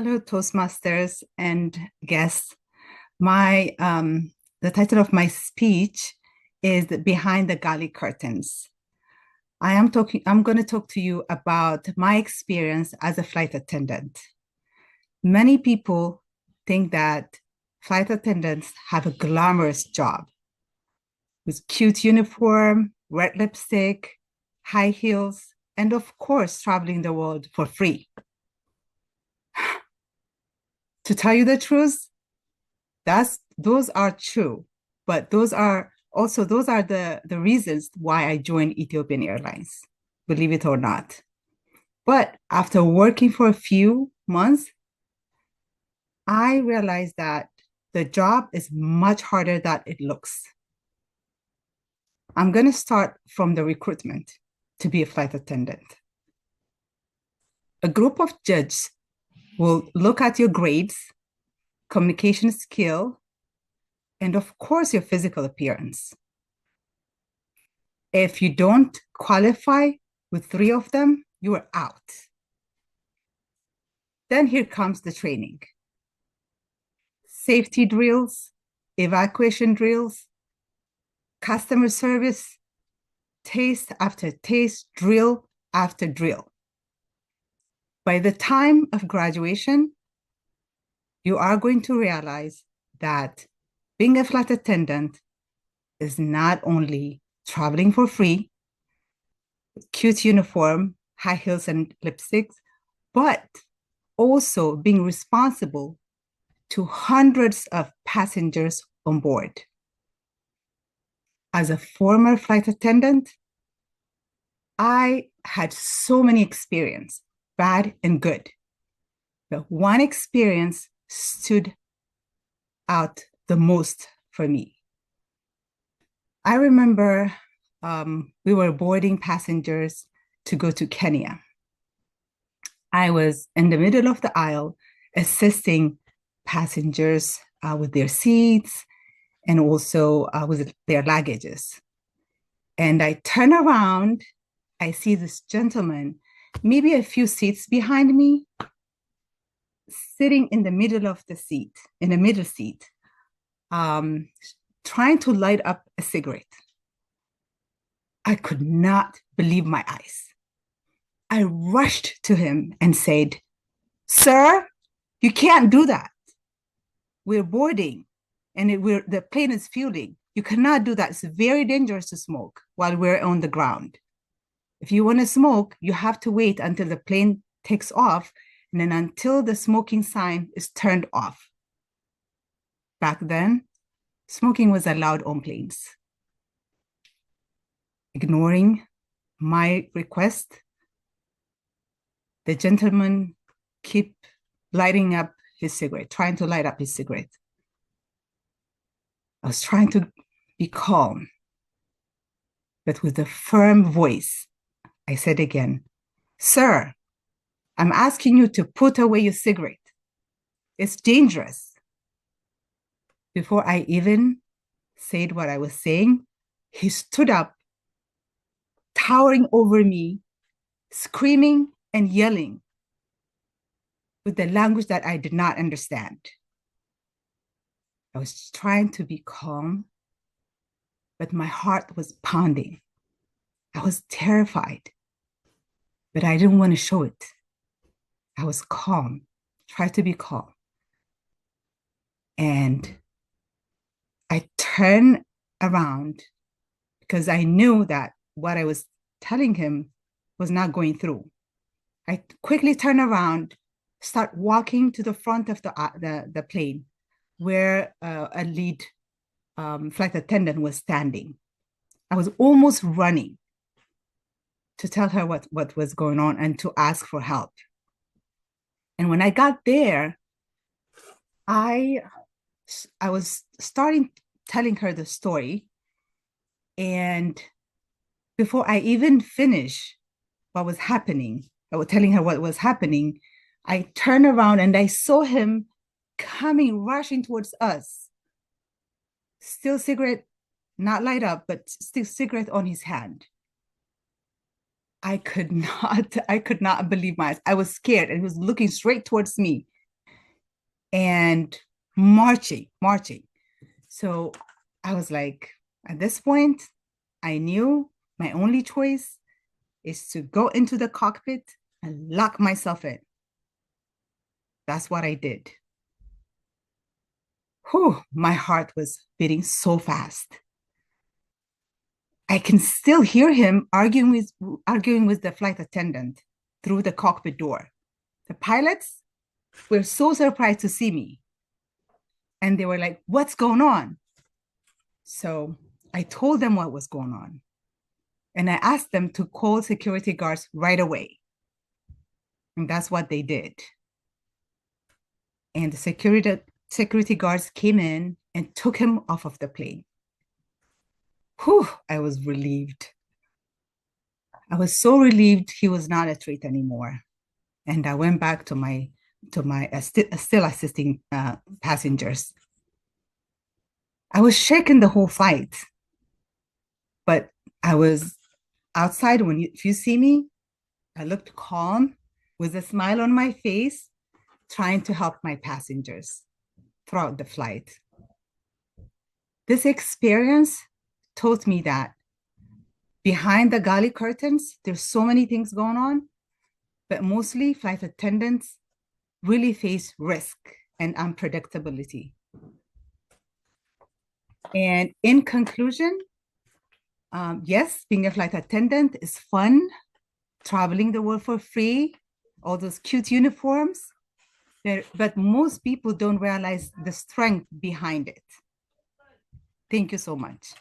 Hello, Toastmasters and guests. My the title of my speech is Behind the Galley Curtains. I'm going to talk to you about my experience as a flight attendant. Many people think that flight attendants have a glamorous job with cute uniform, red lipstick, high heels, and of course, traveling the world for free. To tell you the truth, those are true, but those are the reasons why I joined Ethiopian Airlines, believe it or not. But after working for a few months, I realized that the job is much harder than it looks. I'm going to start from the recruitment to be a flight attendant. A group of judges will look at your grades, communication skill, and of course, your physical appearance. If you don't qualify with three of them, you are out. Then here comes the training. Safety drills, evacuation drills, customer service, taste after taste, drill after drill. By the time of graduation, you are going to realize that being a flight attendant is not only traveling for free, cute uniform, high heels and lipsticks, but also being responsible to hundreds of passengers on board. As a former flight attendant, I had so many experiences, bad and good. But one experience stood out the most for me. I remember we were boarding passengers to go to Kenya. I was in the middle of the aisle assisting passengers with their seats and also with their luggages. And I turn around, I see this gentleman, maybe a few seats behind me, sitting in the middle of the seat, in the middle seat, trying to light up a cigarette. I could not believe my eyes. I rushed to him and said, "Sir, you can't do that. We're boarding and the plane is fueling. You cannot do that. It's very dangerous to smoke while we're on the ground. If you want to smoke, you have to wait until the plane takes off and then until the smoking sign is turned off." Back then, smoking was allowed on planes. Ignoring my request, the gentleman kept lighting up his cigarette, trying to light up his cigarette. I was trying to be calm, but with a firm voice, I said again, "Sir, I'm asking you to put away your cigarette. It's dangerous." Before I even said what I was saying, he stood up, towering over me, screaming and yelling with the language that I did not understand. I was trying to be calm, but my heart was pounding. I was terrified, but I didn't want to show it. I was calm, tried to be calm. And I turned around because I knew that what I was telling him was not going through. I quickly turned around, start walking to the front of the plane where a lead flight attendant was standing. I was almost running to tell her what was going on and to ask for help. And when I got there, I was starting telling her the story. And before I even finished what was happening, I was telling her what was happening, I turned around and I saw him coming, rushing towards us. Still cigarette, not light up, but still cigarette on his hand. I could not believe my eyes. I was scared and he was looking straight towards me. and marching. So I was like, at this point, I knew my only choice is to go into the cockpit and lock myself in. That's what I did. Whew, my heart was beating so fast. I can still hear him arguing with the flight attendant through the cockpit door. The pilots were so surprised to see me. And they were like, "What's going on?" So I told them what was going on. And I asked them to call security guards right away. And that's what they did. And the security guards came in and took him off of the plane. Whew, I was relieved. I was so relieved he was not a threat anymore. And I went back to my still assisting passengers. I was shaking the whole flight, but I was outside. If you see me, I looked calm with a smile on my face, trying to help my passengers throughout the flight. This experience taught me that behind the galley curtains, there's so many things going on, but mostly flight attendants really face risk and unpredictability. And in conclusion, yes, being a flight attendant is fun, traveling the world for free, all those cute uniforms, but most people don't realize the strength behind it. Thank you so much.